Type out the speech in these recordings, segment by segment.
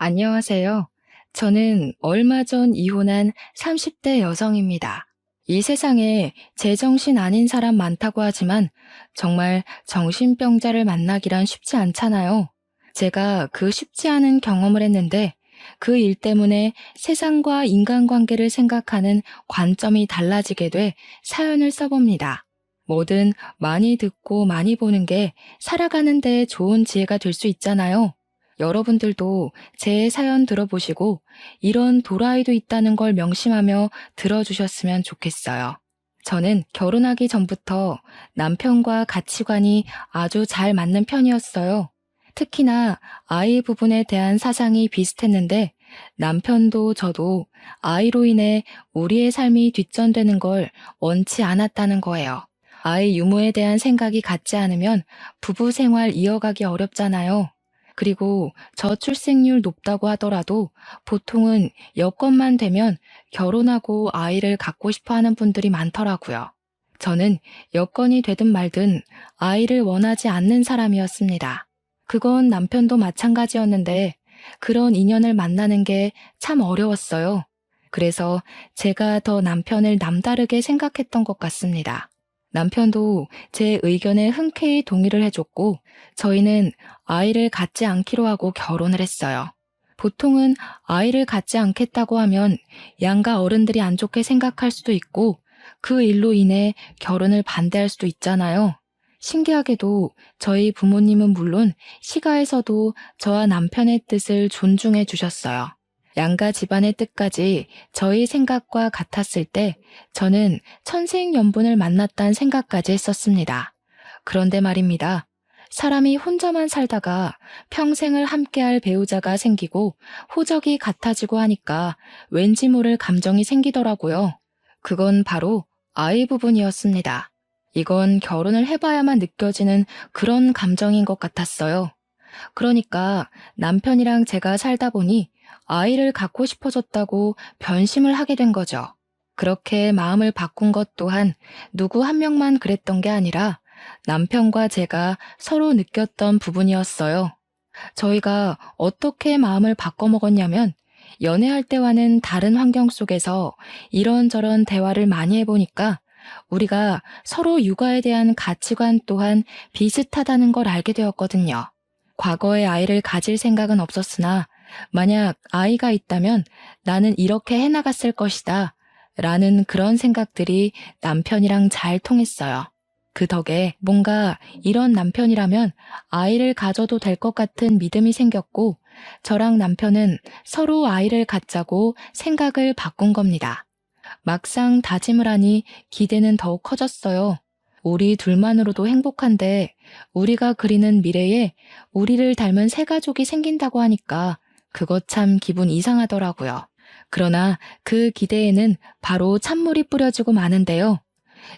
안녕하세요. 저는 얼마 전 이혼한 30대 여성입니다. 이 세상에 제정신 아닌 사람 많다고 하지만 정말 정신병자를 만나기란 쉽지 않잖아요. 제가 그 쉽지 않은 경험을 했는데 그 일 때문에 세상과 인간관계를 생각하는 관점이 달라지게 돼 사연을 써봅니다. 뭐든 많이 듣고 많이 보는 게 살아가는 데 좋은 지혜가 될 수 있잖아요. 여러분들도 제 사연 들어보시고 이런 도라이도 있다는 걸 명심하며 들어주셨으면 좋겠어요. 저는 결혼하기 전부터 남편과 가치관이 아주 잘 맞는 편이었어요. 특히나 아이 부분에 대한 사상이 비슷했는데 남편도 저도 아이로 인해 우리의 삶이 뒷전되는 걸 원치 않았다는 거예요. 아이 유무에 대한 생각이 같지 않으면 부부 생활 이어가기 어렵잖아요. 그리고 저출생률 높다고 하더라도 보통은 여건만 되면 결혼하고 아이를 갖고 싶어 하는 분들이 많더라고요. 저는 여건이 되든 말든 아이를 원하지 않는 사람이었습니다. 그건 남편도 마찬가지였는데 그런 인연을 만나는 게 참 어려웠어요. 그래서 제가 더 남편을 남다르게 생각했던 것 같습니다. 남편도 제 의견에 흔쾌히 동의를 해줬고 저희는 아이를 갖지 않기로 하고 결혼을 했어요. 보통은 아이를 갖지 않겠다고 하면 양가 어른들이 안 좋게 생각할 수도 있고 그 일로 인해 결혼을 반대할 수도 있잖아요. 신기하게도 저희 부모님은 물론 시가에서도 저와 남편의 뜻을 존중해 주셨어요. 양가 집안의 뜻까지 저희 생각과 같았을 때 저는 천생연분을 만났다는 생각까지 했었습니다. 그런데 말입니다. 사람이 혼자만 살다가 평생을 함께할 배우자가 생기고 호적이 같아지고 하니까 왠지 모를 감정이 생기더라고요. 그건 바로 아이 부분이었습니다. 이건 결혼을 해봐야만 느껴지는 그런 감정인 것 같았어요. 그러니까 남편이랑 제가 살다 보니 아이를 갖고 싶어졌다고 변심을 하게 된 거죠. 그렇게 마음을 바꾼 것 또한 누구 한 명만 그랬던 게 아니라 남편과 제가 서로 느꼈던 부분이었어요. 저희가 어떻게 마음을 바꿔먹었냐면 연애할 때와는 다른 환경 속에서 이런저런 대화를 많이 해보니까 우리가 서로 육아에 대한 가치관 또한 비슷하다는 걸 알게 되었거든요. 과거에 아이를 가질 생각은 없었으나 만약 아이가 있다면 나는 이렇게 해나갔을 것이다 라는 그런 생각들이 남편이랑 잘 통했어요. 그 덕에 뭔가 이런 남편이라면 아이를 가져도 될 것 같은 믿음이 생겼고 저랑 남편은 서로 아이를 갖자고 생각을 바꾼 겁니다. 막상 다짐을 하니 기대는 더욱 커졌어요. 우리 둘만으로도 행복한데 우리가 그리는 미래에 우리를 닮은 새 가족이 생긴다고 하니까 그거 참 기분 이상하더라고요. 그러나 그 기대에는 바로 찬물이 뿌려지고 마는데요.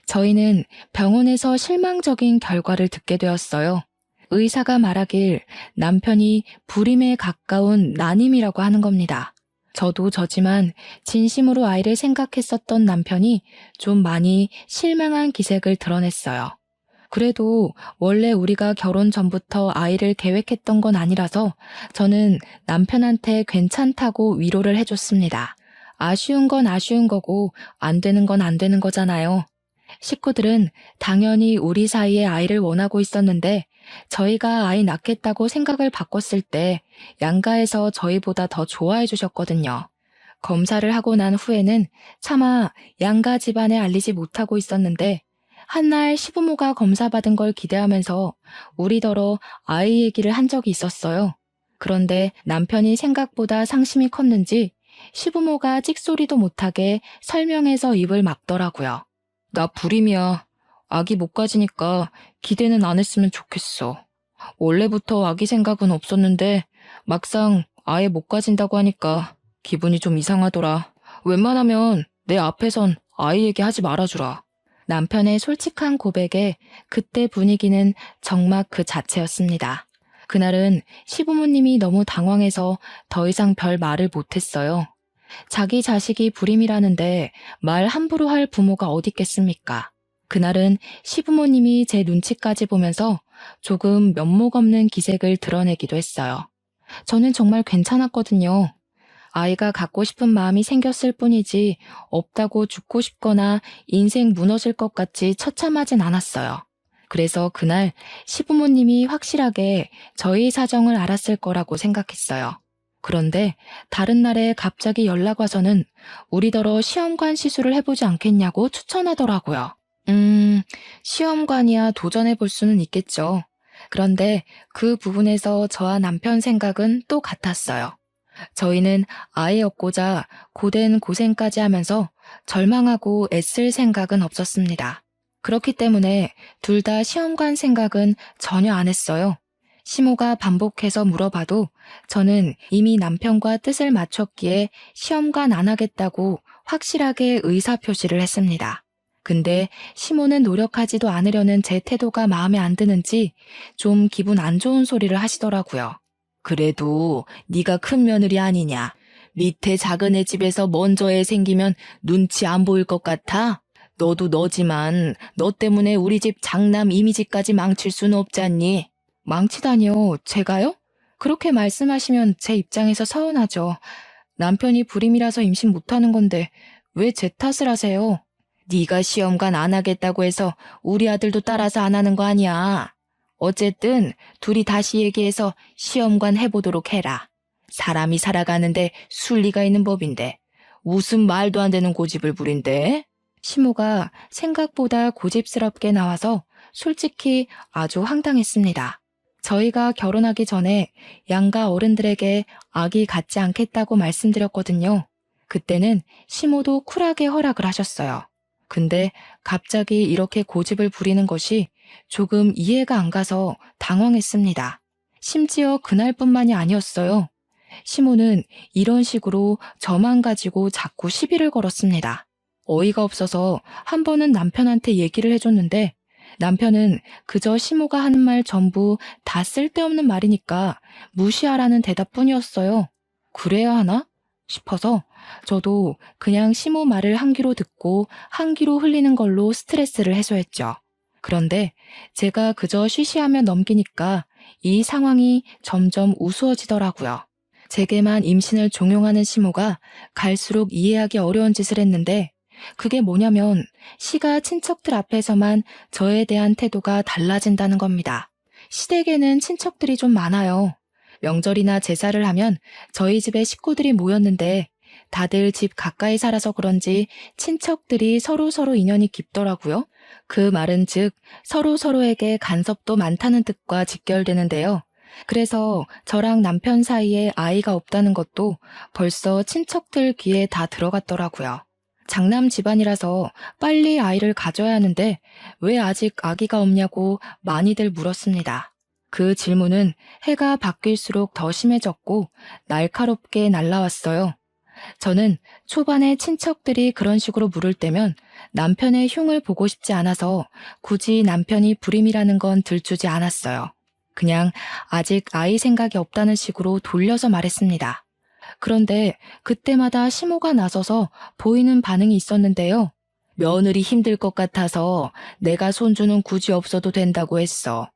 저희는 병원에서 실망적인 결과를 듣게 되었어요. 의사가 말하길 남편이 불임에 가까운 난임이라고 하는 겁니다. 저도 저지만 진심으로 아이를 생각했었던 남편이 좀 많이 실망한 기색을 드러냈어요. 그래도 원래 우리가 결혼 전부터 아이를 계획했던 건 아니라서 저는 남편한테 괜찮다고 위로를 해줬습니다. 아쉬운 건 아쉬운 거고 안 되는 건 안 되는 거잖아요. 식구들은 당연히 우리 사이에 아이를 원하고 있었는데 저희가 아이 낳겠다고 생각을 바꿨을 때 양가에서 저희보다 더 좋아해 주셨거든요. 검사를 하고 난 후에는 차마 양가 집안에 알리지 못하고 있었는데 한날 시부모가 검사받은 걸 기대하면서 우리더러 아이 얘기를 한 적이 있었어요. 그런데 남편이 생각보다 상심이 컸는지 시부모가 찍소리도 못하게 설명해서 입을 막더라고요. 나 불임이야. 아기 못 가지니까 기대는 안 했으면 좋겠어. 원래부터 아기 생각은 없었는데 막상 아예 못 가진다고 하니까 기분이 좀 이상하더라. 웬만하면 내 앞에선 아이 얘기하지 말아주라. 남편의 솔직한 고백에 그때 분위기는 정말 그 자체였습니다. 그날은 시부모님이 너무 당황해서 더 이상 별 말을 못했어요. 자기 자식이 불임이라는데 말 함부로 할 부모가 어디 있겠습니까? 그날은 시부모님이 제 눈치까지 보면서 조금 면목 없는 기색을 드러내기도 했어요. 저는 정말 괜찮았거든요. 아이가 갖고 싶은 마음이 생겼을 뿐이지 없다고 죽고 싶거나 인생 무너질 것 같이 처참하진 않았어요. 그래서 그날 시부모님이 확실하게 저희 사정을 알았을 거라고 생각했어요. 그런데 다른 날에 갑자기 연락 와서는 우리더러 시험관 시술을 해보지 않겠냐고 추천하더라고요. 음, 시험관이야 도전해 볼 수는 있겠죠. 그런데 그 부분에서 저와 남편 생각은 또 같았어요. 저희는 아이 얻고자 고된 고생까지 하면서 절망하고 애쓸 생각은 없었습니다. 그렇기 때문에 둘 다 시험관 생각은 전혀 안 했어요. 시모가 반복해서 물어봐도 저는 이미 남편과 뜻을 맞췄기에 시험관 안 하겠다고 확실하게 의사표시를 했습니다. 근데 시모는 노력하지도 않으려는 제 태도가 마음에 안 드는지 좀 기분 안 좋은 소리를 하시더라고요. 그래도 네가 큰 며느리 아니냐. 밑에 작은 애 집에서 먼저 애 생기면 눈치 안 보일 것 같아? 너도 너지만 너 때문에 우리 집 장남 이미지까지 망칠 수는 없잖니. 망치다니요? 제가요? 그렇게 말씀하시면 제 입장에서 서운하죠. 남편이 불임이라서 임신 못하는 건데 왜 제 탓을 하세요? 네가 시험관 안 하겠다고 해서 우리 아들도 따라서 안 하는 거 아니야. 어쨌든 둘이 다시 얘기해서 시험관 해보도록 해라. 사람이 살아가는데 순리가 있는 법인데 무슨 말도 안 되는 고집을 부린대? 시모가 생각보다 고집스럽게 나와서 솔직히 아주 황당했습니다. 저희가 결혼하기 전에 양가 어른들에게 아기 갖지 않겠다고 말씀드렸거든요. 그때는 시모도 쿨하게 허락을 하셨어요. 근데 갑자기 이렇게 고집을 부리는 것이 조금 이해가 안 가서 당황했습니다. 심지어 그날뿐만이 아니었어요. 시모는 이런 식으로 저만 가지고 자꾸 시비를 걸었습니다. 어이가 없어서 한 번은 남편한테 얘기를 해줬는데 남편은 그저 시모가 하는 말 전부 다 쓸데없는 말이니까 무시하라는 대답뿐이었어요. 그래야 하나? 싶어서 저도 그냥 시모 말을 한 귀로 듣고 한 귀로 흘리는 걸로 스트레스를 해소했죠. 그런데 제가 그저 쉬쉬하며 넘기니까 이 상황이 점점 우스워지더라고요. 제게만 임신을 종용하는 시모가 갈수록 이해하기 어려운 짓을 했는데 그게 뭐냐면 시가 친척들 앞에서만 저에 대한 태도가 달라진다는 겁니다. 시댁에는 친척들이 좀 많아요. 명절이나 제사를 하면 저희 집에 식구들이 모였는데 다들 집 가까이 살아서 그런지 친척들이 서로서로 인연이 깊더라고요. 그 말은 즉 서로서로에게 간섭도 많다는 뜻과 직결되는데요. 그래서 저랑 남편 사이에 아이가 없다는 것도 벌써 친척들 귀에 다 들어갔더라고요. 장남 집안이라서 빨리 아이를 가져야 하는데 왜 아직 아기가 없냐고 많이들 물었습니다. 그 질문은 해가 바뀔수록 더 심해졌고 날카롭게 날라왔어요. 저는 초반에 친척들이 그런 식으로 물을 때면 남편의 흉을 보고 싶지 않아서 굳이 남편이 불임이라는 건 들추지 않았어요. 그냥 아직 아이 생각이 없다는 식으로 돌려서 말했습니다. 그런데 그때마다 시모가 나서서 보이는 반응이 있었는데요. 며느리 힘들 것 같아서 내가 손주는 굳이 없어도 된다고 했어.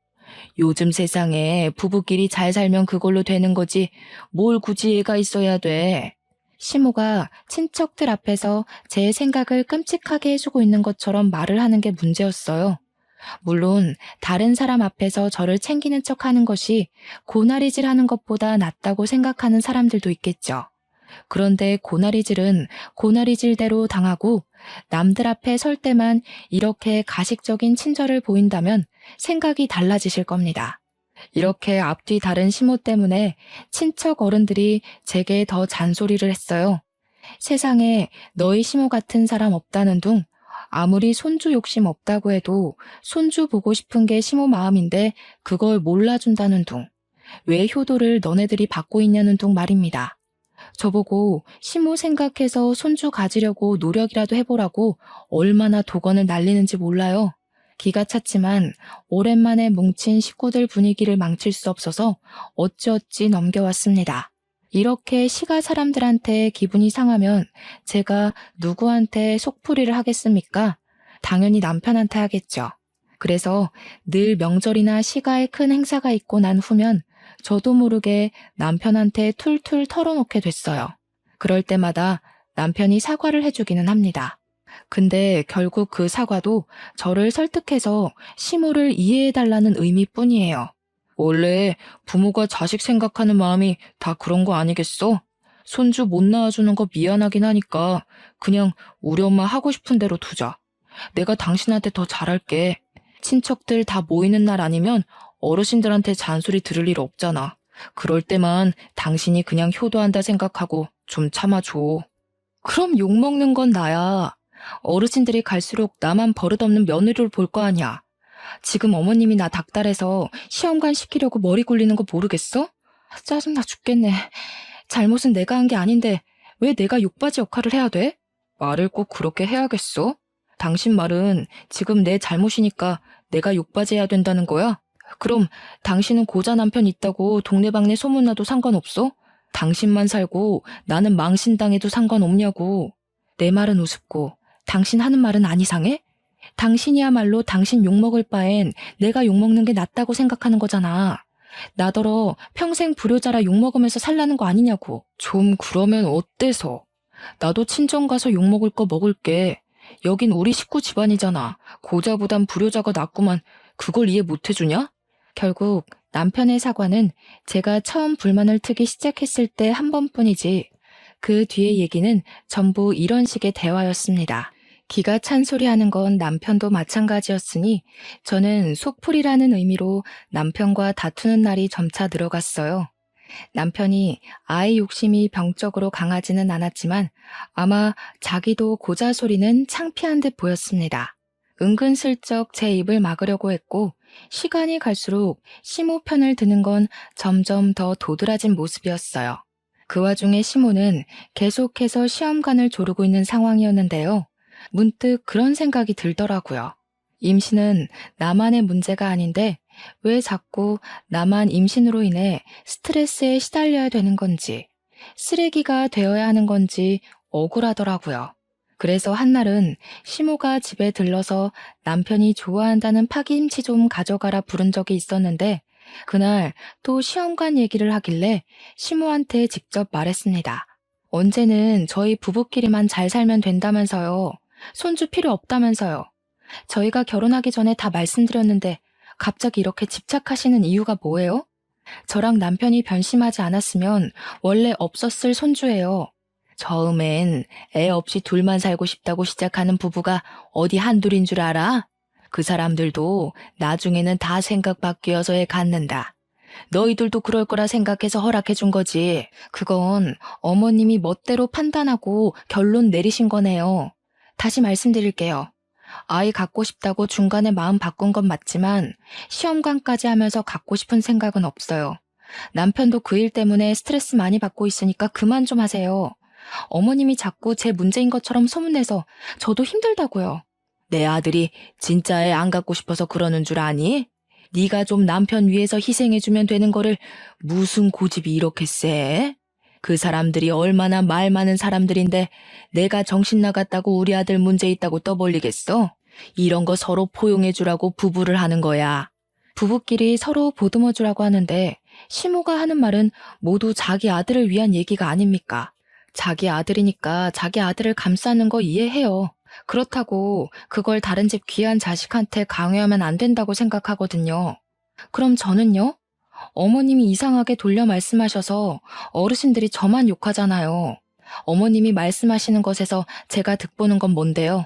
요즘 세상에 부부끼리 잘 살면 그걸로 되는 거지 뭘 굳이 애가 있어야 돼. 시모가 친척들 앞에서 제 생각을 끔찍하게 해주고 있는 것처럼 말을 하는 게 문제였어요. 물론 다른 사람 앞에서 저를 챙기는 척하는 것이 고나리질 하는 것보다 낫다고 생각하는 사람들도 있겠죠. 그런데 고나리질은 고나리질대로 당하고 남들 앞에 설 때만 이렇게 가식적인 친절을 보인다면 생각이 달라지실 겁니다. 이렇게 앞뒤 다른 시모 때문에 친척 어른들이 제게 더 잔소리를 했어요. 세상에 너희 시모 같은 사람 없다는 둥, 아무리 손주 욕심 없다고 해도 손주 보고 싶은 게 시모 마음인데 그걸 몰라준다는 둥, 왜 효도를 너네들이 받고 있냐는 둥 말입니다. 저보고 시모 생각해서 손주 가지려고 노력이라도 해보라고 얼마나 독언을 날리는지 몰라요. 기가 찼지만 오랜만에 뭉친 식구들 분위기를 망칠 수 없어서 어찌어찌 넘겨왔습니다. 이렇게 시가 사람들한테 기분이 상하면 제가 누구한테 속풀이를 하겠습니까? 당연히 남편한테 하겠죠. 그래서 늘 명절이나 시가에 큰 행사가 있고 난 후면 저도 모르게 남편한테 툴툴 털어놓게 됐어요. 그럴 때마다 남편이 사과를 해주기는 합니다. 근데 결국 그 사과도 저를 설득해서 시모를 이해해달라는 의미뿐이에요. 원래 부모가 자식 생각하는 마음이 다 그런 거 아니겠어? 손주 못 낳아주는 거 미안하긴 하니까 그냥 우리 엄마 하고 싶은 대로 두자. 내가 당신한테 더 잘할게. 친척들 다 모이는 날 아니면 어르신들한테 잔소리 들을 일 없잖아. 그럴 때만 당신이 그냥 효도한다 생각하고 좀 참아줘. 그럼 욕먹는 건 나야. 어르신들이 갈수록 나만 버릇없는 며느리를 볼 거 아니야. 지금 어머님이 나 닥달해서 시험관 시키려고 머리 굴리는 거 모르겠어? 짜증나 죽겠네. 잘못은 내가 한 게 아닌데 왜 내가 욕바지 역할을 해야 돼? 말을 꼭 그렇게 해야겠어? 당신 말은 지금 내 잘못이니까 내가 욕바지 해야 된다는 거야? 그럼 당신은 고자 남편 있다고 동네방네 소문나도 상관없어? 당신만 살고 나는 망신당해도 상관없냐고. 내 말은 우습고 당신 하는 말은 안 이상해? 당신이야말로 당신 욕먹을 바엔 내가 욕먹는 게 낫다고 생각하는 거잖아. 나더러 평생 불효자라 욕먹으면서 살라는 거 아니냐고. 좀 그러면 어때서? 나도 친정 가서 욕먹을 거 먹을게. 여긴 우리 식구 집안이잖아. 고자보단 불효자가 낫구만. 그걸 이해 못 해주냐? 결국 남편의 사과는 제가 처음 불만을 트기 시작했을 때 한 번뿐이지 그 뒤의 얘기는 전부 이런 식의 대화였습니다. 기가 찬 소리 하는 건 남편도 마찬가지였으니 저는 속풀이라는 의미로 남편과 다투는 날이 점차 늘어갔어요. 남편이 아이 욕심이 병적으로 강하지는 않았지만 아마 자기도 고자 소리는 창피한 듯 보였습니다. 은근슬쩍 제 입을 막으려고 했고 시간이 갈수록 시모 편을 드는 건 점점 더 도드라진 모습이었어요. 그 와중에 시모는 계속해서 시험관을 조르고 있는 상황이었는데요. 문득 그런 생각이 들더라고요. 임신은 나만의 문제가 아닌데 왜 자꾸 나만 임신으로 인해 스트레스에 시달려야 되는 건지, 쓰레기가 되어야 하는 건지 억울하더라고요. 그래서 한날은 시모가 집에 들러서 남편이 좋아한다는 파김치 좀 가져가라 부른 적이 있었는데 그날 또 시험관 얘기를 하길래 시모한테 직접 말했습니다. 언제는 저희 부부끼리만 잘 살면 된다면서요. 손주 필요 없다면서요. 저희가 결혼하기 전에 다 말씀드렸는데 갑자기 이렇게 집착하시는 이유가 뭐예요? 저랑 남편이 변심하지 않았으면 원래 없었을 손주예요. 처음엔 애 없이 둘만 살고 싶다고 시작하는 부부가 어디 한둘인 줄 알아? 그 사람들도 나중에는 다 생각 바뀌어서 애 갖는다. 너희들도 그럴 거라 생각해서 허락해 준 거지. 그건 어머님이 멋대로 판단하고 결론 내리신 거네요. 다시 말씀드릴게요. 아이 갖고 싶다고 중간에 마음 바꾼 건 맞지만 시험관까지 하면서 갖고 싶은 생각은 없어요. 남편도 그 일 때문에 스트레스 많이 받고 있으니까 그만 좀 하세요. 어머님이 자꾸 제 문제인 것처럼 소문내서 저도 힘들다고요. 내 아들이 진짜 애 안 갖고 싶어서 그러는 줄 아니? 네가 좀 남편 위해서 희생해주면 되는 거를 무슨 고집이 이렇게 세? 그 사람들이 얼마나 말 많은 사람들인데 내가 정신 나갔다고 우리 아들 문제 있다고 떠벌리겠어? 이런 거 서로 포용해주라고 부부를 하는 거야. 부부끼리 서로 보듬어주라고 하는데 시모가 하는 말은 모두 자기 아들을 위한 얘기가 아닙니까? 자기 아들이니까 자기 아들을 감싸는 거 이해해요. 그렇다고 그걸 다른 집 귀한 자식한테 강요하면 안 된다고 생각하거든요. 그럼 저는요? 어머님이 이상하게 돌려 말씀하셔서 어르신들이 저만 욕하잖아요. 어머님이 말씀하시는 것에서 제가 득보는 건 뭔데요?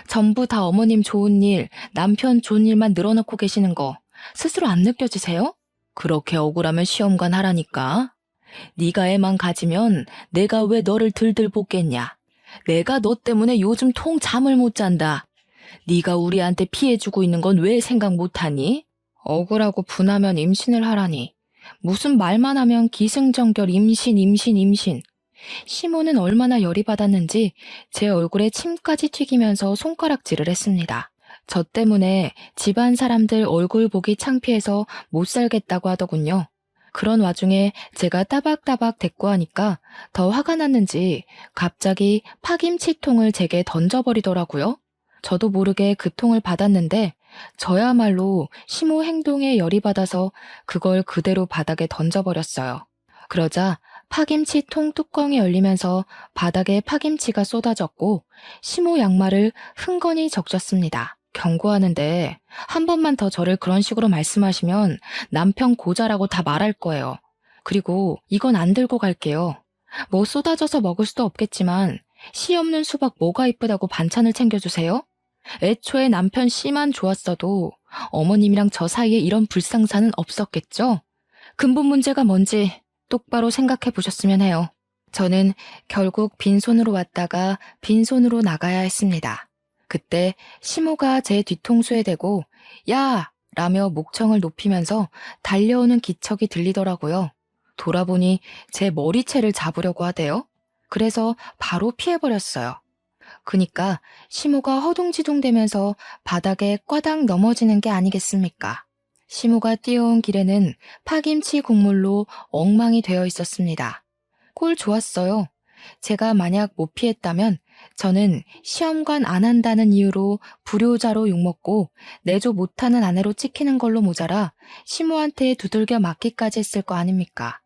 전부 다 어머님 좋은 일, 남편 좋은 일만 늘어놓고 계시는 거 스스로 안 느껴지세요? 그렇게 억울하면 시험관 하라니까. 네가 애만 가지면 내가 왜 너를 들들 볶겠냐. 내가 너 때문에 요즘 통 잠을 못 잔다. 네가 우리한테 피해주고 있는 건 왜 생각 못하니? 억울하고 분하면 임신을 하라니. 무슨 말만 하면 기승전결 임신. 시모는 얼마나 열이 받았는지 제 얼굴에 침까지 튀기면서 손가락질을 했습니다. 저 때문에 집안 사람들 얼굴 보기 창피해서 못 살겠다고 하더군요. 그런 와중에 제가 따박따박 대꾸하니까 더 화가 났는지 갑자기 파김치통을 제게 던져버리더라고요. 저도 모르게 그 통을 받았는데 저야말로 시모 행동에 열이 받아서 그걸 그대로 바닥에 던져버렸어요. 그러자 파김치 통 뚜껑이 열리면서 바닥에 파김치가 쏟아졌고 시모 양말을 흥건히 적셨습니다. 경고하는데 한 번만 더 저를 그런 식으로 말씀하시면 남편 고자라고 다 말할 거예요. 그리고 이건 안 들고 갈게요. 뭐 쏟아져서 먹을 수도 없겠지만 씨 없는 수박 뭐가 이쁘다고 반찬을 챙겨주세요? 애초에 남편 씨만 좋았어도 어머님이랑 저 사이에 이런 불상사는 없었겠죠? 근본 문제가 뭔지 똑바로 생각해 보셨으면 해요. 저는 결국 빈손으로 왔다가 빈손으로 나가야 했습니다. 그때 시모가 제 뒤통수에 대고 야! 라며 목청을 높이면서 달려오는 기척이 들리더라고요. 돌아보니 제 머리채를 잡으려고 하대요. 그래서 바로 피해버렸어요. 그니까 시모가 허둥지둥대면서 바닥에 꽈당 넘어지는 게 아니겠습니까? 시모가 뛰어온 길에는 파김치 국물로 엉망이 되어 있었습니다. 꼴 좋았어요. 제가 만약 못 피했다면 저는 시험관 안 한다는 이유로 불효자로 욕먹고 내조 못하는 아내로 찍히는 걸로 모자라 시모한테 두들겨 맞기까지 했을 거 아닙니까?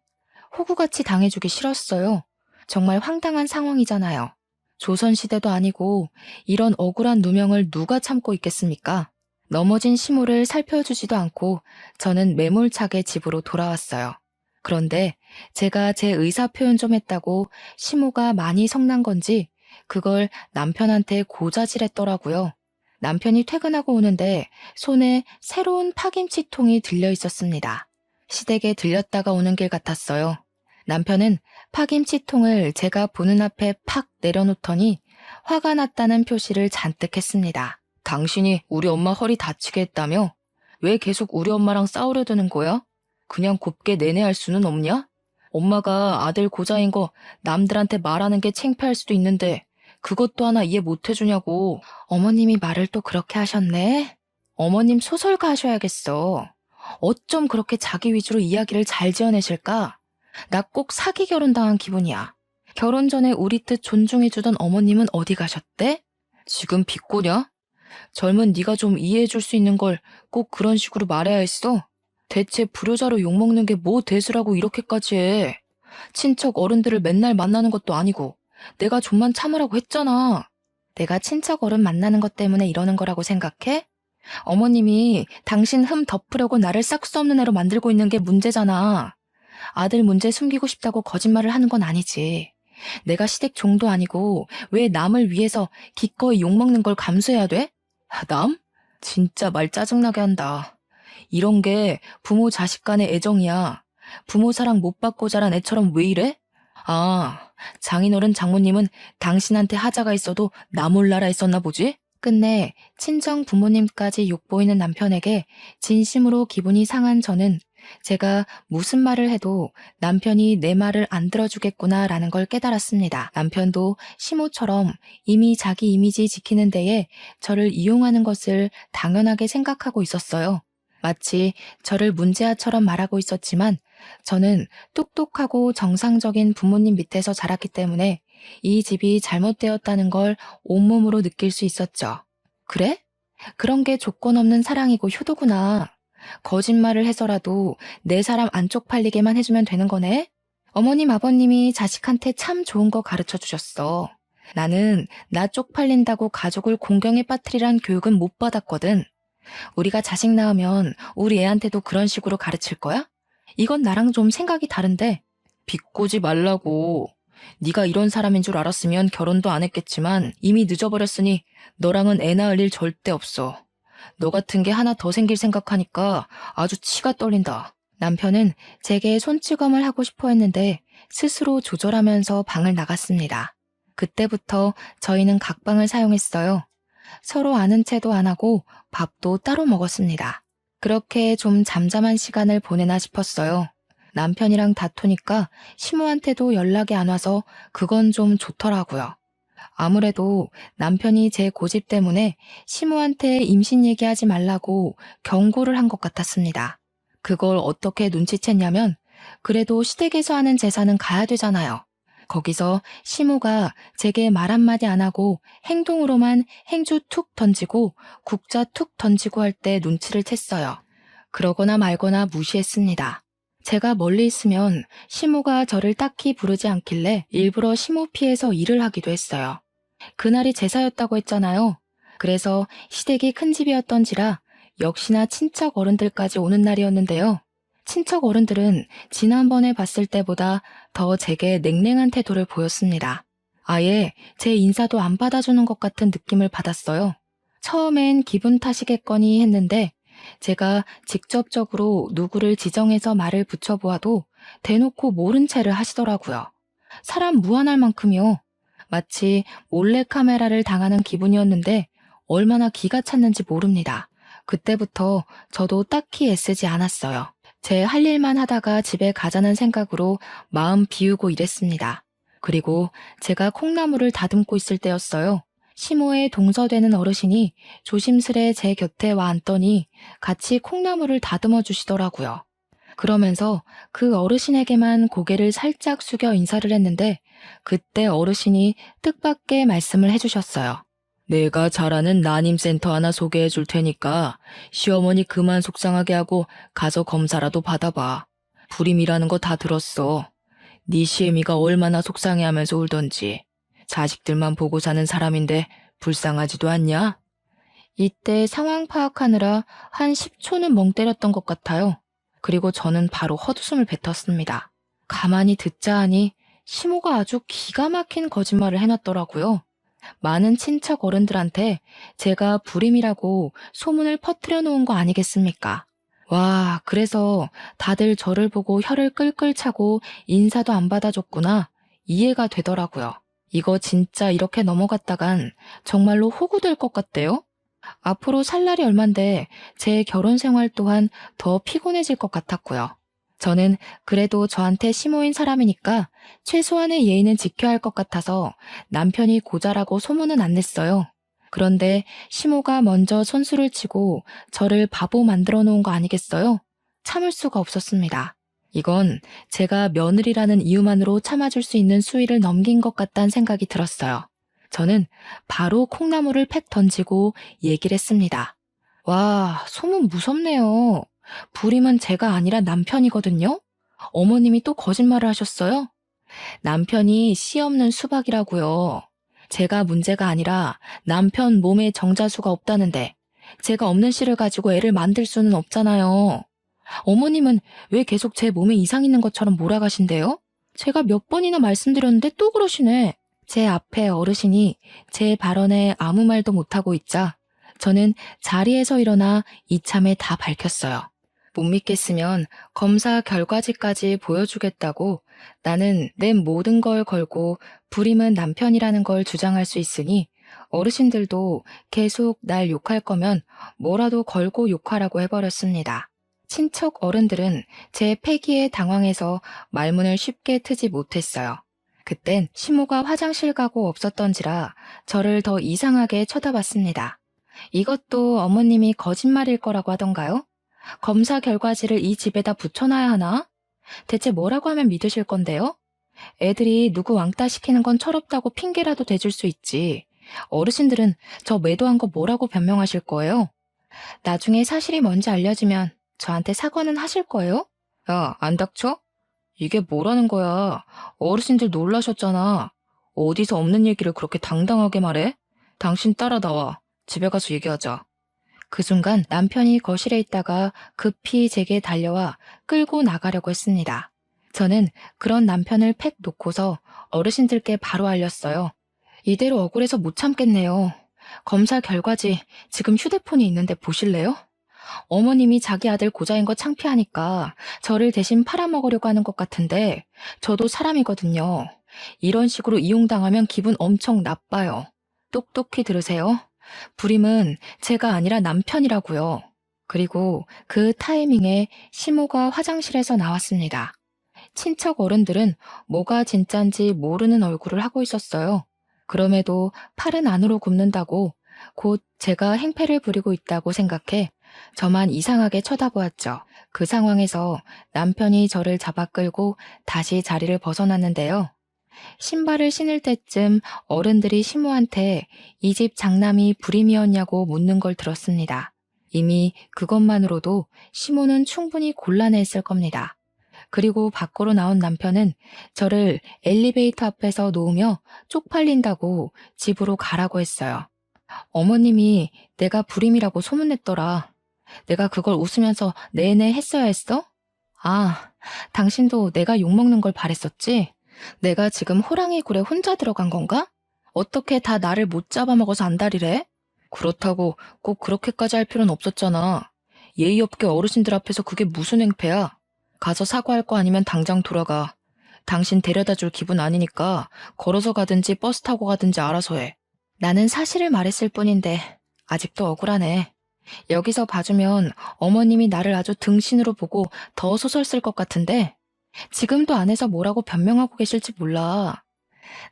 호구같이 당해주기 싫었어요. 정말 황당한 상황이잖아요. 조선시대도 아니고 이런 억울한 누명을 누가 참고 있겠습니까? 넘어진 시모를 살펴주지도 않고 저는 매몰차게 집으로 돌아왔어요. 그런데 제가 제 의사 표현 좀 했다고 시모가 많이 성난 건지 그걸 남편한테 고자질했더라고요. 남편이 퇴근하고 오는데 손에 새로운 파김치통이 들려 있었습니다. 시댁에 들렸다가 오는 길 같았어요. 남편은 파김치통을 제가 보는 앞에 팍 내려놓더니 화가 났다는 표시를 잔뜩 했습니다. 당신이 우리 엄마 허리 다치게 했다며? 왜 계속 우리 엄마랑 싸우려 드는 거야? 그냥 곱게 내내할 수는 없냐? 엄마가 아들 고자인 거 남들한테 말하는 게 창피할 수도 있는데 그것도 하나 이해 못 해주냐고. 어머님이 말을 또 그렇게 하셨네? 어머님 소설가 하셔야겠어. 어쩜 그렇게 자기 위주로 이야기를 잘 지어내실까? 나 꼭 사기 결혼당한 기분이야. 결혼 전에 우리 뜻 존중해주던 어머님은 어디 가셨대? 지금 비꼬냐? 젊은 네가 좀 이해해줄 수 있는 걸 꼭 그런 식으로 말해야 했어? 대체 불효자로 욕먹는 게 뭐 대수라고 이렇게까지 해? 친척 어른들을 맨날 만나는 것도 아니고 내가 좀만 참으라고 했잖아. 내가 친척 어른 만나는 것 때문에 이러는 거라고 생각해? 어머님이 당신 흠 덮으려고 나를 싹 수 없는 애로 만들고 있는 게 문제잖아. 아들 문제 숨기고 싶다고 거짓말을 하는 건 아니지. 내가 시댁 종도 아니고 왜 남을 위해서 기꺼이 욕먹는 걸 감수해야 돼? 남? 진짜 말 짜증나게 한다. 이런 게 부모 자식 간의 애정이야. 부모 사랑 못 받고 자란 애처럼 왜 이래? 아, 장인어른 장모님은 당신한테 하자가 있어도 나 몰라라 했었나 보지? 끝내 친정 부모님까지 욕보이는 남편에게 진심으로 기분이 상한 저는 제가 무슨 말을 해도 남편이 내 말을 안 들어주겠구나라는 걸 깨달았습니다. 남편도 시모처럼 이미 자기 이미지 지키는 데에 저를 이용하는 것을 당연하게 생각하고 있었어요. 마치 저를 문제아처럼 말하고 있었지만 저는 똑똑하고 정상적인 부모님 밑에서 자랐기 때문에 이 집이 잘못되었다는 걸 온몸으로 느낄 수 있었죠. 그래? 그런 게 조건 없는 사랑이고 효도구나. 거짓말을 해서라도 내 사람 안 쪽팔리게만 해주면 되는 거네? 어머님, 아버님이 자식한테 참 좋은 거 가르쳐 주셨어. 나는 나 쪽팔린다고 가족을 공경에 빠뜨리란 교육은 못 받았거든. 우리가 자식 낳으면 우리 애한테도 그런 식으로 가르칠 거야? 이건 나랑 좀 생각이 다른데. 비꼬지 말라고. 네가 이런 사람인 줄 알았으면 결혼도 안 했겠지만 이미 늦어버렸으니 너랑은 애 낳을 일 절대 없어. 너 같은 게 하나 더 생길 생각하니까 아주 치가 떨린다. 남편은 제게 손찌검을 하고 싶어 했는데 스스로 조절하면서 방을 나갔습니다. 그때부터 저희는 각방을 사용했어요. 서로 아는 체도 안 하고 밥도 따로 먹었습니다. 그렇게 좀 잠잠한 시간을 보내나 싶었어요. 남편이랑 다투니까 시모한테도 연락이 안 와서 그건 좀 좋더라고요. 아무래도 남편이 제 고집 때문에 시모한테 임신 얘기하지 말라고 경고를 한 것 같았습니다. 그걸 어떻게 눈치챘냐면 그래도 시댁에서 하는 제사는 가야 되잖아요. 거기서 시모가 제게 말 한마디 안 하고 행동으로만 행주 툭 던지고 국자 툭 던지고 할 때 눈치를 챘어요. 그러거나 말거나 무시했습니다. 제가 멀리 있으면 시모가 저를 딱히 부르지 않길래 일부러 시모 피해서 일을 하기도 했어요. 그날이 제사였다고 했잖아요. 그래서 시댁이 큰 집이었던지라 역시나 친척 어른들까지 오는 날이었는데요. 친척 어른들은 지난번에 봤을 때보다 더 제게 냉랭한 태도를 보였습니다. 아예 제 인사도 안 받아주는 것 같은 느낌을 받았어요. 처음엔 기분 탓이겠거니 했는데 제가 직접적으로 누구를 지정해서 말을 붙여보아도 대놓고 모른 채를 하시더라고요. 사람 무안할 만큼이요. 마치 몰래카메라를 당하는 기분이었는데 얼마나 기가 찼는지 모릅니다. 그때부터 저도 딱히 애쓰지 않았어요. 제 할 일만 하다가 집에 가자는 생각으로 마음 비우고 일했습니다. 그리고 제가 콩나물을 다듬고 있을 때였어요. 시모에 동서되는 어르신이 조심스레 제 곁에 와 앉더니 같이 콩나물을 다듬어 주시더라고요. 그러면서 그 어르신에게만 고개를 살짝 숙여 인사를 했는데 그때 어르신이 뜻밖의 말씀을 해주셨어요. 내가 잘 아는 난임센터 하나 소개해 줄 테니까 시어머니 그만 속상하게 하고 가서 검사라도 받아봐. 불임이라는 거 다 들었어. 네 시애미가 얼마나 속상해하면서 울던지. 자식들만 보고 사는 사람인데 불쌍하지도 않냐? 이때 상황 파악하느라 한 10초는 멍 때렸던 것 같아요. 그리고 저는 바로 헛웃음을 뱉었습니다. 가만히 듣자 하니 시모가 아주 기가 막힌 거짓말을 해놨더라고요. 많은 친척 어른들한테 제가 불임이라고 소문을 퍼뜨려 놓은 거 아니겠습니까? 와, 그래서 다들 저를 보고 혀를 끌끌 차고 인사도 안 받아줬구나. 이해가 되더라고요. 이거 진짜 이렇게 넘어갔다간 정말로 호구될 것 같대요. 앞으로 살 날이 얼만데 제 결혼 생활 또한 더 피곤해질 것 같았고요. 저는 그래도 저한테 시모인 사람이니까 최소한의 예의는 지켜야 할 것 같아서 남편이 고자라고 소문은 안 냈어요. 그런데 시모가 먼저 선수를 치고 저를 바보 만들어 놓은 거 아니겠어요? 참을 수가 없었습니다. 이건 제가 며느리라는 이유만으로 참아줄 수 있는 수위를 넘긴 것 같다는 생각이 들었어요. 저는 바로 콩나물을 팩 던지고 얘기를 했습니다. 와, 소문 무섭네요. 불임은 제가 아니라 남편이거든요? 어머님이 또 거짓말을 하셨어요? 남편이 씨 없는 수박이라고요. 제가 문제가 아니라 남편 몸에 정자수가 없다는데 제가 없는 씨를 가지고 애를 만들 수는 없잖아요. 어머님은 왜 계속 제 몸에 이상 있는 것처럼 몰아가신대요? 제가 몇 번이나 말씀드렸는데 또 그러시네. 제 앞에 어르신이 제 발언에 아무 말도 못하고 있자 저는 자리에서 일어나 이참에 다 밝혔어요. 못 믿겠으면 검사 결과지까지 보여주겠다고 나는 내 모든 걸 걸고 불임은 남편이라는 걸 주장할 수 있으니 어르신들도 계속 날 욕할 거면 뭐라도 걸고 욕하라고 해버렸습니다. 친척 어른들은 제 패기에 당황해서 말문을 쉽게 트지 못했어요. 그땐 시모가 화장실 가고 없었던지라 저를 더 이상하게 쳐다봤습니다. 이것도 어머님이 거짓말일 거라고 하던가요? 검사 결과지를 이 집에다 붙여놔야 하나? 대체 뭐라고 하면 믿으실 건데요? 애들이 누구 왕따 시키는 건 철없다고 핑계라도 대줄 수 있지. 어르신들은 저 매도한 거 뭐라고 변명하실 거예요? 나중에 사실이 뭔지 알려지면 저한테 사과는 하실 거예요? 야, 안 닥쳐? 이게 뭐라는 거야? 어르신들 놀라셨잖아. 어디서 없는 얘기를 그렇게 당당하게 말해? 당신 따라 나와. 집에 가서 얘기하자. 그 순간 남편이 거실에 있다가 급히 제게 달려와 끌고 나가려고 했습니다. 저는 그런 남편을 팩 놓고서 어르신들께 바로 알렸어요. 이대로 억울해서 못 참겠네요. 검사 결과지 지금 휴대폰이 있는데 보실래요? 어머님이 자기 아들 고자인 거 창피하니까 저를 대신 팔아먹으려고 하는 것 같은데 저도 사람이거든요. 이런 식으로 이용당하면 기분 엄청 나빠요. 똑똑히 들으세요. 불임은 제가 아니라 남편이라고요. 그리고 그 타이밍에 시모가 화장실에서 나왔습니다. 친척 어른들은 뭐가 진짠지 모르는 얼굴을 하고 있었어요. 그럼에도 팔은 안으로 굽는다고 곧 제가 행패를 부리고 있다고 생각해 저만 이상하게 쳐다보았죠. 그 상황에서 남편이 저를 잡아 끌고 다시 자리를 벗어났는데요. 신발을 신을 때쯤 어른들이 시모한테 이 집 장남이 불임이었냐고 묻는 걸 들었습니다. 이미 그것만으로도 시모는 충분히 곤란했을 겁니다. 그리고 밖으로 나온 남편은 저를 엘리베이터 앞에서 놓으며 쪽팔린다고 집으로 가라고 했어요. 어머님이 내가 불임이라고 소문냈더라. 내가 그걸 웃으면서 내내 했어야 했어? 아, 당신도 내가 욕먹는 걸 바랬었지? 내가 지금 호랑이 굴에 혼자 들어간 건가? 어떻게 다 나를 못 잡아먹어서 안달이래? 그렇다고 꼭 그렇게까지 할 필요는 없었잖아. 예의 없게 어르신들 앞에서 그게 무슨 행패야? 가서 사과할 거 아니면 당장 돌아가. 당신 데려다 줄 기분 아니니까 걸어서 가든지 버스 타고 가든지 알아서 해. 나는 사실을 말했을 뿐인데 아직도 억울하네. 여기서 봐주면 어머님이 나를 아주 등신으로 보고 더 소설 쓸 것 같은데 지금도 안에서 뭐라고 변명하고 계실지 몰라.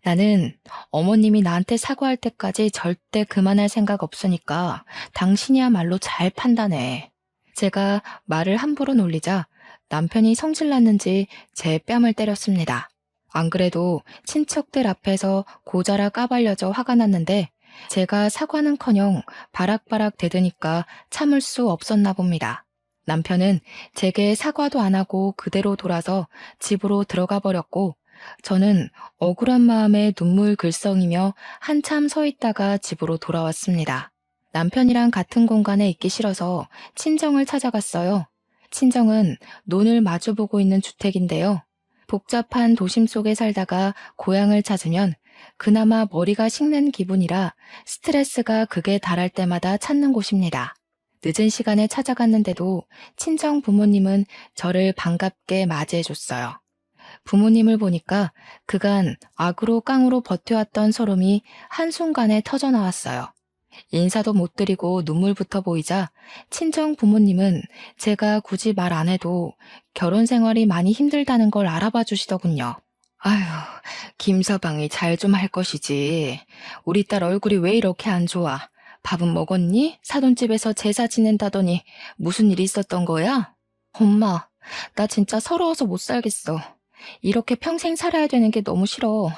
나는 어머님이 나한테 사과할 때까지 절대 그만할 생각 없으니까 당신이야말로 잘 판단해. 제가 말을 함부로 놀리자 남편이 성질났는지 제 뺨을 때렸습니다. 안 그래도 친척들 앞에서 고자라 까발려져 화가 났는데 제가 사과는커녕 바락바락 대드니까 참을 수 없었나 봅니다. 남편은 제게 사과도 안 하고 그대로 돌아서 집으로 들어가 버렸고 저는 억울한 마음에 눈물 글썽이며 한참 서 있다가 집으로 돌아왔습니다. 남편이랑 같은 공간에 있기 싫어서 친정을 찾아갔어요. 친정은 논을 마주보고 있는 주택인데요. 복잡한 도심 속에 살다가 고향을 찾으면 그나마 머리가 식는 기분이라 스트레스가 극에 달할 때마다 찾는 곳입니다. 늦은 시간에 찾아갔는데도 친정 부모님은 저를 반갑게 맞이해줬어요. 부모님을 보니까 그간 악으로 깡으로 버텨왔던 서름이 한순간에 터져나왔어요. 인사도 못 드리고 눈물부터 보이자 친정 부모님은 제가 굳이 말 안 해도 결혼 생활이 많이 힘들다는 걸 알아봐 주시더군요. 아휴, 김서방이 잘 좀 할 것이지. 우리 딸 얼굴이 왜 이렇게 안 좋아? 밥은 먹었니? 사돈집에서 제사 지낸다더니 무슨 일이 있었던 거야? 엄마, 나 진짜 서러워서 못 살겠어. 이렇게 평생 살아야 되는 게 너무 싫어.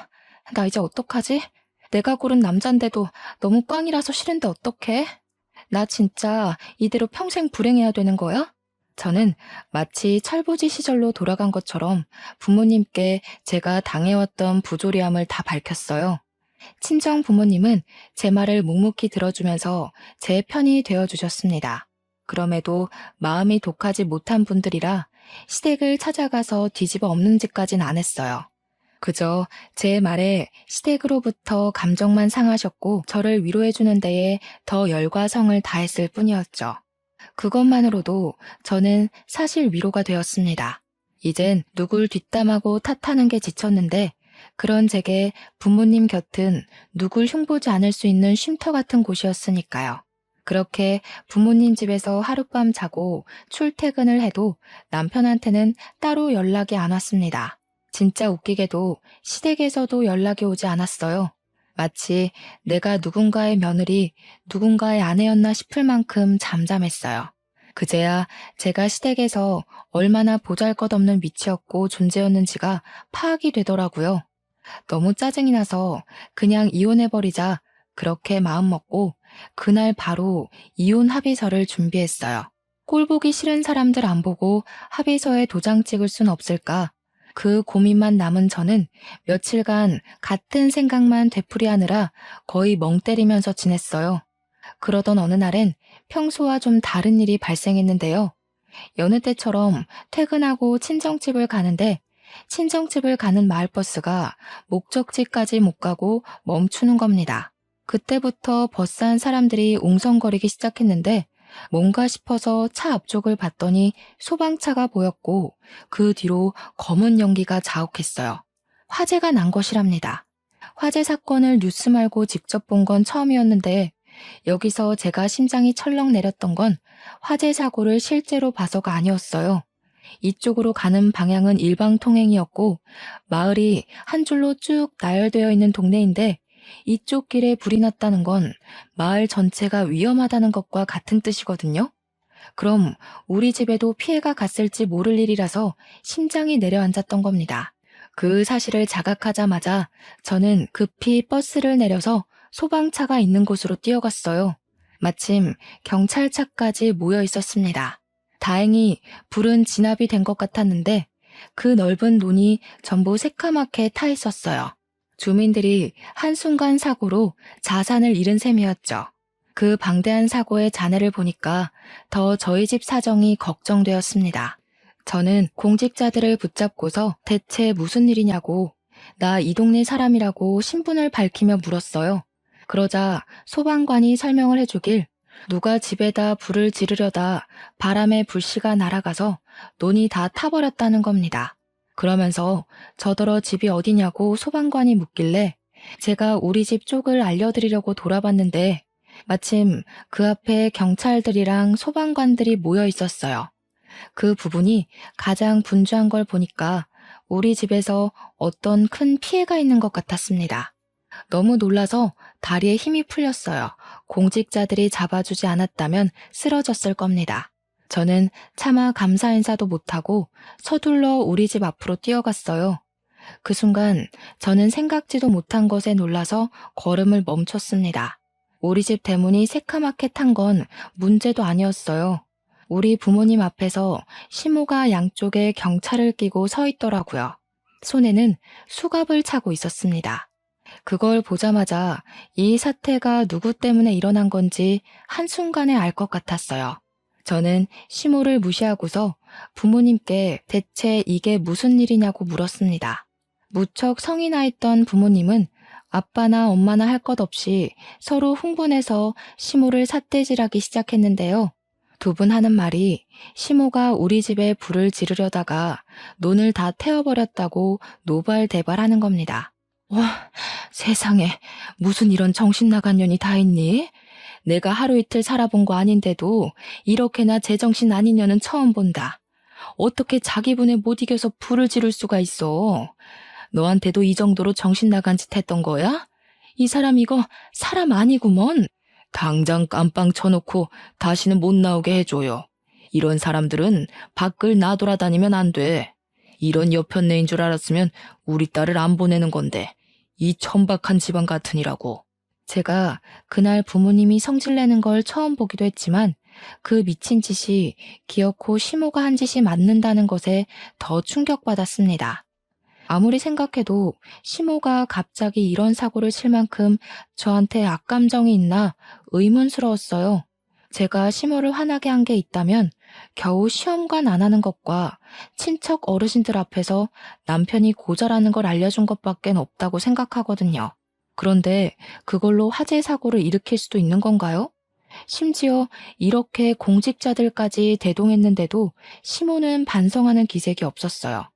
나 이제 어떡하지? 내가 고른 남잔데도 너무 꽝이라서 싫은데 어떡해? 나 진짜 이대로 평생 불행해야 되는 거야? 저는 마치 철부지 시절로 돌아간 것처럼 부모님께 제가 당해왔던 부조리함을 다 밝혔어요. 친정 부모님은 제 말을 묵묵히 들어주면서 제 편이 되어주셨습니다. 그럼에도 마음이 독하지 못한 분들이라 시댁을 찾아가서 뒤집어 엎는 짓까진 안 했어요. 그저 제 말에 시댁으로부터 감정만 상하셨고 저를 위로해주는 데에 더 열과 성을 다했을 뿐이었죠. 그것만으로도 저는 사실 위로가 되었습니다. 이젠 누굴 뒷담하고 탓하는 게 지쳤는데 그런 제게 부모님 곁은 누굴 흉보지 않을 수 있는 쉼터 같은 곳이었으니까요. 그렇게 부모님 집에서 하룻밤 자고 출퇴근을 해도 남편한테는 따로 연락이 안 왔습니다. 진짜 웃기게도 시댁에서도 연락이 오지 않았어요. 마치 내가 누군가의 며느리, 누군가의 아내였나 싶을 만큼 잠잠했어요. 그제야 제가 시댁에서 얼마나 보잘것없는 위치였고 존재였는지가 파악이 되더라고요. 너무 짜증이 나서 그냥 이혼해버리자 그렇게 마음먹고 그날 바로 이혼 합의서를 준비했어요. 꼴 보기 싫은 사람들 안 보고 합의서에 도장 찍을 순 없을까? 그 고민만 남은 저는 며칠간 같은 생각만 되풀이하느라 거의 멍 때리면서 지냈어요. 그러던 어느 날엔 평소와 좀 다른 일이 발생했는데요. 여느 때처럼 퇴근하고 친정집을 가는데 친정집을 가는 마을버스가 목적지까지 못 가고 멈추는 겁니다. 그때부터 버스 안 사람들이 웅성거리기 시작했는데 뭔가 싶어서 차 앞쪽을 봤더니 소방차가 보였고 그 뒤로 검은 연기가 자욱했어요. 화재가 난 것이랍니다. 화재 사건을 뉴스 말고 직접 본 건 처음이었는데 여기서 제가 심장이 철렁 내렸던 건 화재 사고를 실제로 봐서가 아니었어요. 이쪽으로 가는 방향은 일방통행이었고 마을이 한 줄로 쭉 나열되어 있는 동네인데 이쪽 길에 불이 났다는 건 마을 전체가 위험하다는 것과 같은 뜻이거든요. 그럼 우리 집에도 피해가 갔을지 모를 일이라서 심장이 내려앉았던 겁니다. 그 사실을 자각하자마자 저는 급히 버스를 내려서 소방차가 있는 곳으로 뛰어갔어요. 마침 경찰차까지 모여 있었습니다. 다행히 불은 진압이 된 것 같았는데 그 넓은 논이 전부 새카맣게 타 있었어요. 주민들이 한순간 사고로 자산을 잃은 셈이었죠. 그 방대한 사고의 잔해를 보니까 더 저희 집 사정이 걱정되었습니다. 저는 공직자들을 붙잡고서 대체 무슨 일이냐고, 나 이 동네 사람이라고 신분을 밝히며 물었어요. 그러자 소방관이 설명을 해주길 누가 집에다 불을 지르려다 바람에 불씨가 날아가서 논이 다 타버렸다는 겁니다. 그러면서 저더러 집이 어디냐고 소방관이 묻길래 제가 우리 집 쪽을 알려드리려고 돌아봤는데 마침 그 앞에 경찰들이랑 소방관들이 모여 있었어요. 그 부분이 가장 분주한 걸 보니까 우리 집에서 어떤 큰 피해가 있는 것 같았습니다. 너무 놀라서 다리에 힘이 풀렸어요. 공직자들이 잡아주지 않았다면 쓰러졌을 겁니다. 저는 차마 감사 인사도 못하고 서둘러 우리 집 앞으로 뛰어갔어요. 그 순간 저는 생각지도 못한 것에 놀라서 걸음을 멈췄습니다. 우리 집 대문이 새카맣게 탄 건 문제도 아니었어요. 우리 부모님 앞에서 시모가 양쪽에 경찰을 끼고 서 있더라고요. 손에는 수갑을 차고 있었습니다. 그걸 보자마자 이 사태가 누구 때문에 일어난 건지 한순간에 알 것 같았어요. 저는 시모를 무시하고서 부모님께 대체 이게 무슨 일이냐고 물었습니다. 무척 성이 나 있던 부모님은 아빠나 엄마나 할 것 없이 서로 흥분해서 시모를 삿대질하기 시작했는데요. 두 분 하는 말이 시모가 우리 집에 불을 지르려다가 논을 다 태워버렸다고 노발대발하는 겁니다. 와, 세상에 무슨 이런 정신 나간 년이 다 있니? 내가 하루 이틀 살아본 거 아닌데도 이렇게나 제정신 아닌 년은 처음 본다. 어떻게 자기 분에 못 이겨서 불을 지를 수가 있어? 너한테도 이 정도로 정신 나간 짓 했던 거야? 이 사람 이거 사람 아니구먼. 당장 깜빵 쳐놓고 다시는 못 나오게 해줘요. 이런 사람들은 밖을 나돌아다니면 안 돼. 이런 여편네인 줄 알았으면 우리 딸을 안 보내는 건데 이 천박한 집안 같으니라고. 제가 그날 부모님이 성질내는 걸 처음 보기도 했지만 그 미친 짓이 기어코 시모가 한 짓이 맞는다는 것에 더 충격받았습니다. 아무리 생각해도 시모가 갑자기 이런 사고를 칠 만큼 저한테 악감정이 있나 의문스러웠어요. 제가 시모를 화나게 한 게 있다면 겨우 시험관 안 하는 것과 친척 어르신들 앞에서 남편이 고자라는 걸 알려준 것밖엔 없다고 생각하거든요. 그런데 그걸로 화재 사고를 일으킬 수도 있는 건가요? 심지어 이렇게 공직자들까지 대동했는데도 시모는 반성하는 기색이 없었어요.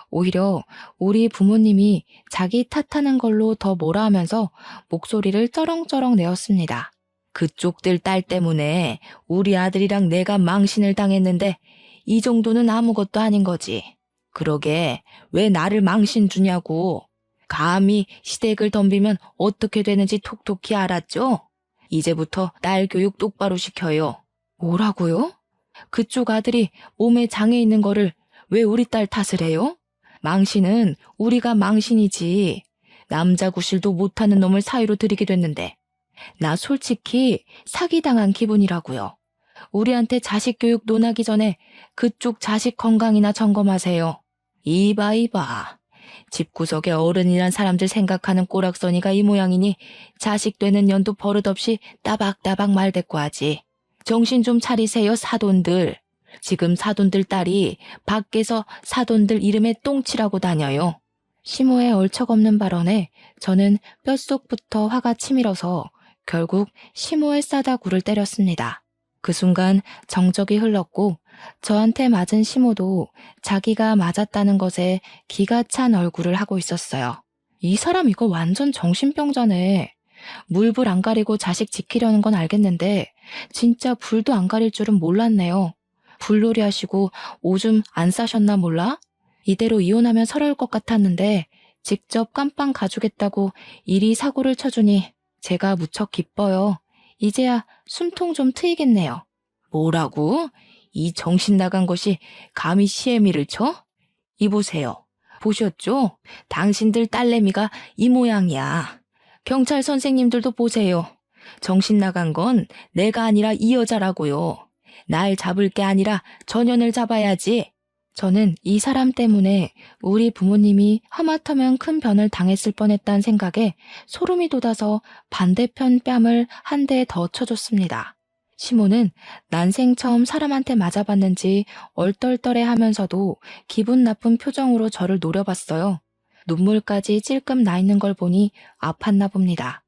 오히려 우리 부모님이 자기 탓하는 걸로 더 뭐라 하면서 목소리를 쩌렁쩌렁 내었습니다. 그쪽들 딸 때문에 우리 아들이랑 내가 망신을 당했는데 이 정도는 아무것도 아닌 거지. 그러게 왜 나를 망신 주냐고. 감히 시댁을 덤비면 어떻게 되는지 톡톡히 알았죠? 이제부터 딸 교육 똑바로 시켜요. 뭐라고요? 그쪽 아들이 몸에 장애 있는 거를 왜 우리 딸 탓을 해요? 망신은 우리가 망신이지. 남자 구실도 못하는 놈을 사위로 들이게 됐는데 나 솔직히 사기당한 기분이라고요. 우리한테 자식 교육 논하기 전에 그쪽 자식 건강이나 점검하세요. 이봐. 집구석에 어른이란 사람들 생각하는 꼬락서니가 이 모양이니 자식 되는 년도 버릇없이 따박따박 말대꾸하지. 정신 좀 차리세요, 사돈들. 지금 사돈들 딸이 밖에서 사돈들 이름에 똥치라고 다녀요. 시모의 얼척없는 발언에 저는 뼛속부터 화가 치밀어서 결국 시모의 싸다구를 때렸습니다. 그 순간 정적이 흘렀고 저한테 맞은 시모도 자기가 맞았다는 것에 기가 찬 얼굴을 하고 있었어요. 이 사람 이거 완전 정신병자네. 물불 안 가리고 자식 지키려는 건 알겠는데 진짜 불도 안 가릴 줄은 몰랐네요. 불놀이 하시고 오줌 안 싸셨나 몰라? 이대로 이혼하면 서러울 것 같았는데 직접 깜빵 가주겠다고 이리 사고를 쳐주니 제가 무척 기뻐요. 이제야 숨통 좀 트이겠네요. 뭐라고? 이 정신 나간 것이 감히 시애미를 쳐? 이보세요. 보셨죠? 당신들 딸내미가 이 모양이야. 경찰 선생님들도 보세요. 정신 나간 건 내가 아니라 이 여자라고요. 날 잡을 게 아니라 전현을 잡아야지. 저는 이 사람 때문에 우리 부모님이 하마터면 큰 변을 당했을 뻔했다는 생각에 소름이 돋아서 반대편 뺨을 한 대 더 쳐줬습니다. 시모는 난생 처음 사람한테 맞아봤는지 얼떨떨해 하면서도 기분 나쁜 표정으로 저를 노려봤어요. 눈물까지 찔끔 나 있는 걸 보니 아팠나 봅니다.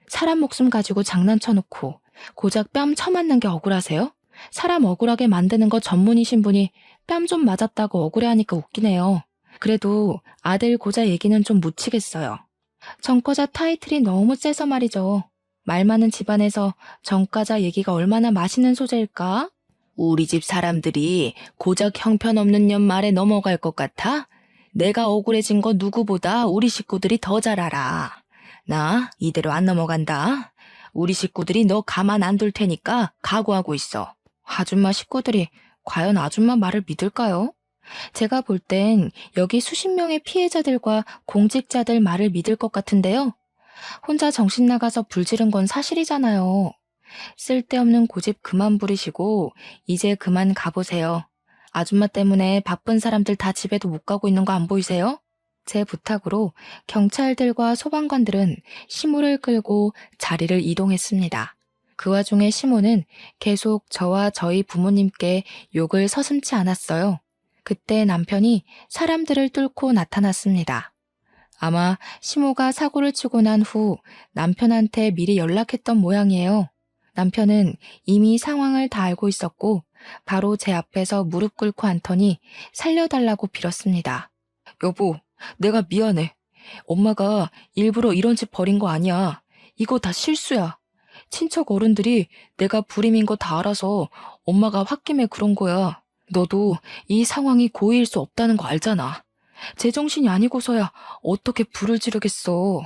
사람 목숨 가지고 장난쳐놓고 고작 뺨 쳐맞는 게 억울하세요? 사람 억울하게 만드는 거 전문이신 분이 뺨 좀 맞았다고 억울해하니까 웃기네요. 그래도 아들 고자 얘기는 좀 묻히겠어요. 전과자 타이틀이 너무 세서 말이죠. 말 많은 집안에서 전과자 얘기가 얼마나 맛있는 소재일까? 우리 집 사람들이 고작 형편없는 년 말에 넘어갈 것 같아? 내가 억울해진 거 누구보다 우리 식구들이 더 잘 알아. 나 이대로 안 넘어간다. 우리 식구들이 너 가만 안 둘 테니까 각오하고 있어. 아줌마 식구들이 과연 아줌마 말을 믿을까요? 제가 볼 땐 여기 수십 명의 피해자들과 공직자들 말을 믿을 것 같은데요. 혼자 정신 나가서 불지른 건 사실이잖아요. 쓸데없는 고집 그만 부리시고 이제 그만 가보세요. 아줌마 때문에 바쁜 사람들 다 집에도 못 가고 있는 거 안 보이세요? 제 부탁으로 경찰들과 소방관들은 시모를 끌고 자리를 이동했습니다. 그 와중에 시모는 계속 저와 저희 부모님께 욕을 서슴지 않았어요. 그때 남편이 사람들을 뚫고 나타났습니다. 아마 시모가 사고를 치고 난 후 남편한테 미리 연락했던 모양이에요. 남편은 이미 상황을 다 알고 있었고 바로 제 앞에서 무릎 꿇고 앉더니 살려달라고 빌었습니다. 여보, 내가 미안해. 엄마가 일부러 이런 짓 벌인 거 아니야. 이거 다 실수야. 친척 어른들이 내가 불임인 거 다 알아서 엄마가 홧김에 그런 거야. 너도 이 상황이 고의일 수 없다는 거 알잖아. 제정신이 아니고서야 어떻게 불을 지르겠어.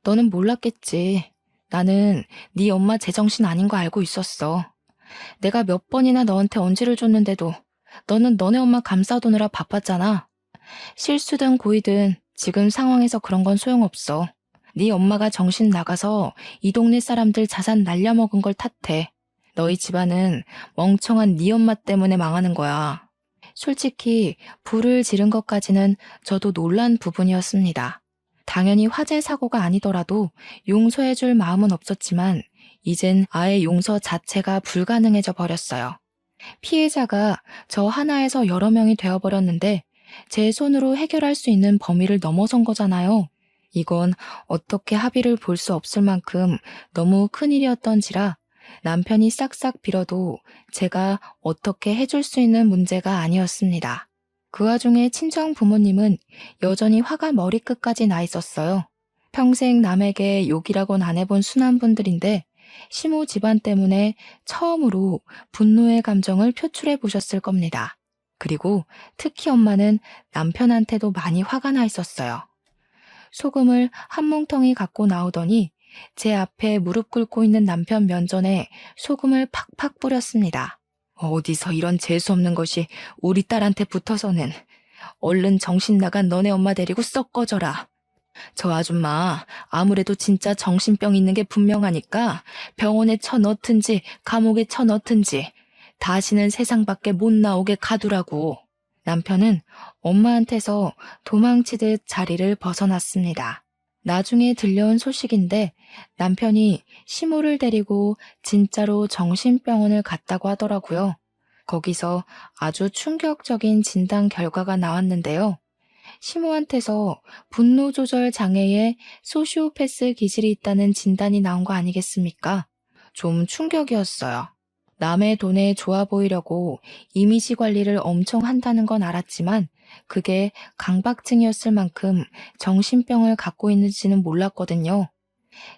너는 몰랐겠지. 나는 네 엄마 제정신 아닌 거 알고 있었어. 내가 몇 번이나 너한테 언지를 줬는데도 너는 너네 엄마 감싸두느라 바빴잖아. 실수든 고의든 지금 상황에서 그런 건 소용없어. 네 엄마가 정신 나가서 이 동네 사람들 자산 날려먹은 걸 탓해. 너희 집안은 멍청한 네 엄마 때문에 망하는 거야. 솔직히 불을 지른 것까지는 저도 놀란 부분이었습니다. 당연히 화재 사고가 아니더라도 용서해줄 마음은 없었지만 이젠 아예 용서 자체가 불가능해져 버렸어요. 피해자가 저 하나에서 여러 명이 되어버렸는데 제 손으로 해결할 수 있는 범위를 넘어선 거잖아요. 이건 어떻게 합의를 볼 수 없을 만큼 너무 큰일이었던지라 남편이 싹싹 빌어도 제가 어떻게 해줄 수 있는 문제가 아니었습니다. 그 와중에 친정 부모님은 여전히 화가 머리끝까지 나 있었어요. 평생 남에게 욕이라곤 안 해본 순한 분들인데 시모 집안 때문에 처음으로 분노의 감정을 표출해 보셨을 겁니다. 그리고 특히 엄마는 남편한테도 많이 화가 나 있었어요. 소금을 한 뭉텅이 갖고 나오더니 제 앞에 무릎 꿇고 있는 남편 면전에 소금을 팍팍 뿌렸습니다. 어디서 이런 재수없는 것이 우리 딸한테 붙어서는. 얼른 정신 나간 너네 엄마 데리고 썩 꺼져라. 저 아줌마 아무래도 진짜 정신병 있는 게 분명하니까 병원에 쳐넣든지 감옥에 쳐넣든지 다시는 세상 밖에 못 나오게 가두라고. 남편은 엄마한테서 도망치듯 자리를 벗어났습니다. 나중에 들려온 소식인데 남편이 시모를 데리고 진짜로 정신병원을 갔다고 하더라고요. 거기서 아주 충격적인 진단 결과가 나왔는데요. 시모한테서 분노조절 장애에 소시오패스 기질이 있다는 진단이 나온 거 아니겠습니까? 좀 충격이었어요. 남의 돈에 좋아 보이려고 이미지 관리를 엄청 한다는 건 알았지만 그게 강박증이었을 만큼 정신병을 갖고 있는지는 몰랐거든요.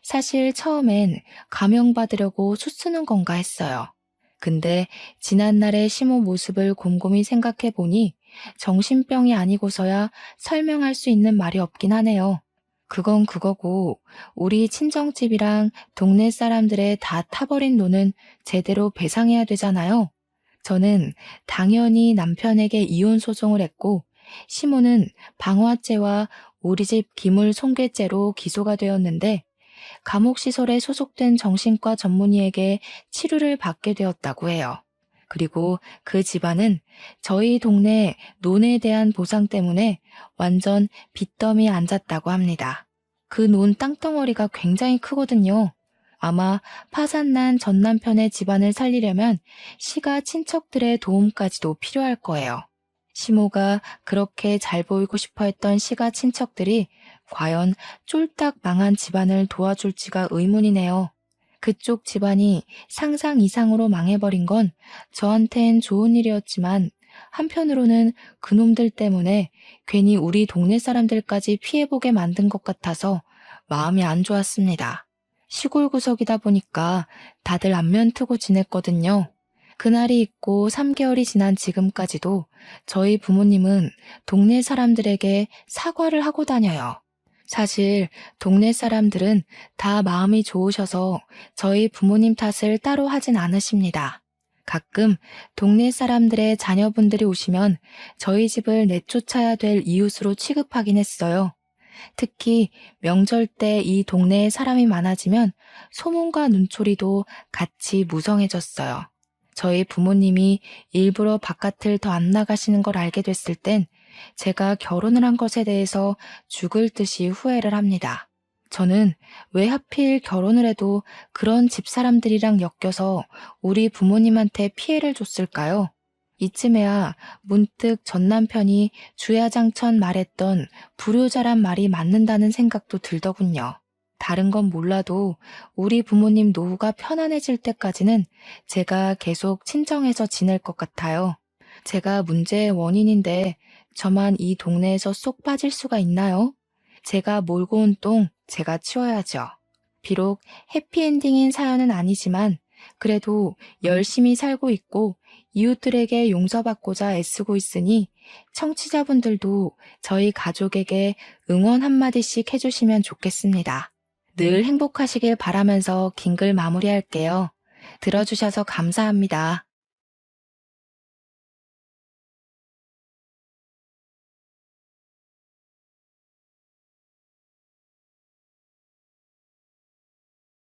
사실 처음엔 감형받으려고 수쓰는 건가 했어요. 근데 지난날의 시모 모습을 곰곰이 생각해 보니 정신병이 아니고서야 설명할 수 있는 말이 없긴 하네요. 그건 그거고 우리 친정집이랑 동네 사람들의 다 타버린 돈은 제대로 배상해야 되잖아요. 저는 당연히 남편에게 이혼 소송을 했고 시모는 방화죄와 우리 집 기물 손괴죄로 기소가 되었는데 감옥시설에 소속된 정신과 전문의에게 치료를 받게 되었다고 해요. 그리고 그 집안은 저희 동네 논에 대한 보상 때문에 완전 빚더미 앉았다고 합니다. 그 논 땅덩어리가 굉장히 크거든요. 아마 파산난 전 남편의 집안을 살리려면 시가 친척들의 도움까지도 필요할 거예요. 시모가 그렇게 잘 보이고 싶어 했던 시가 친척들이 과연 쫄딱 망한 집안을 도와줄지가 의문이네요. 그쪽 집안이 상상 이상으로 망해버린 건 저한텐 좋은 일이었지만 한편으로는 그놈들 때문에 괜히 우리 동네 사람들까지 피해보게 만든 것 같아서 마음이 안 좋았습니다. 시골 구석이다 보니까 다들 안면 트고 지냈거든요. 그날이 있고 3개월이 지난 지금까지도 저희 부모님은 동네 사람들에게 사과를 하고 다녀요. 사실 동네 사람들은 다 마음이 좋으셔서 저희 부모님 탓을 따로 하진 않으십니다. 가끔 동네 사람들의 자녀분들이 오시면 저희 집을 내쫓아야 될 이웃으로 취급하긴 했어요. 특히 명절 때 이 동네에 사람이 많아지면 소문과 눈초리도 같이 무성해졌어요. 저희 부모님이 일부러 바깥을 더 안 나가시는 걸 알게 됐을 땐 제가 결혼을 한 것에 대해서 죽을 듯이 후회를 합니다. 저는 왜 하필 결혼을 해도 그런 집사람들이랑 엮여서 우리 부모님한테 피해를 줬을까요? 이쯤에야 문득 전 남편이 주야장천 말했던 불효자란 말이 맞는다는 생각도 들더군요. 다른 건 몰라도 우리 부모님 노후가 편안해질 때까지는 제가 계속 친정에서 지낼 것 같아요. 제가 문제의 원인인데 저만 이 동네에서 쏙 빠질 수가 있나요? 제가 몰고 온 똥 제가 치워야죠. 비록 해피엔딩인 사연은 아니지만 그래도 열심히 살고 있고 이웃들에게 용서받고자 애쓰고 있으니 청취자분들도 저희 가족에게 응원 한마디씩 해주시면 좋겠습니다. 늘 행복하시길 바라면서 긴 글 마무리할게요. 들어주셔서 감사합니다.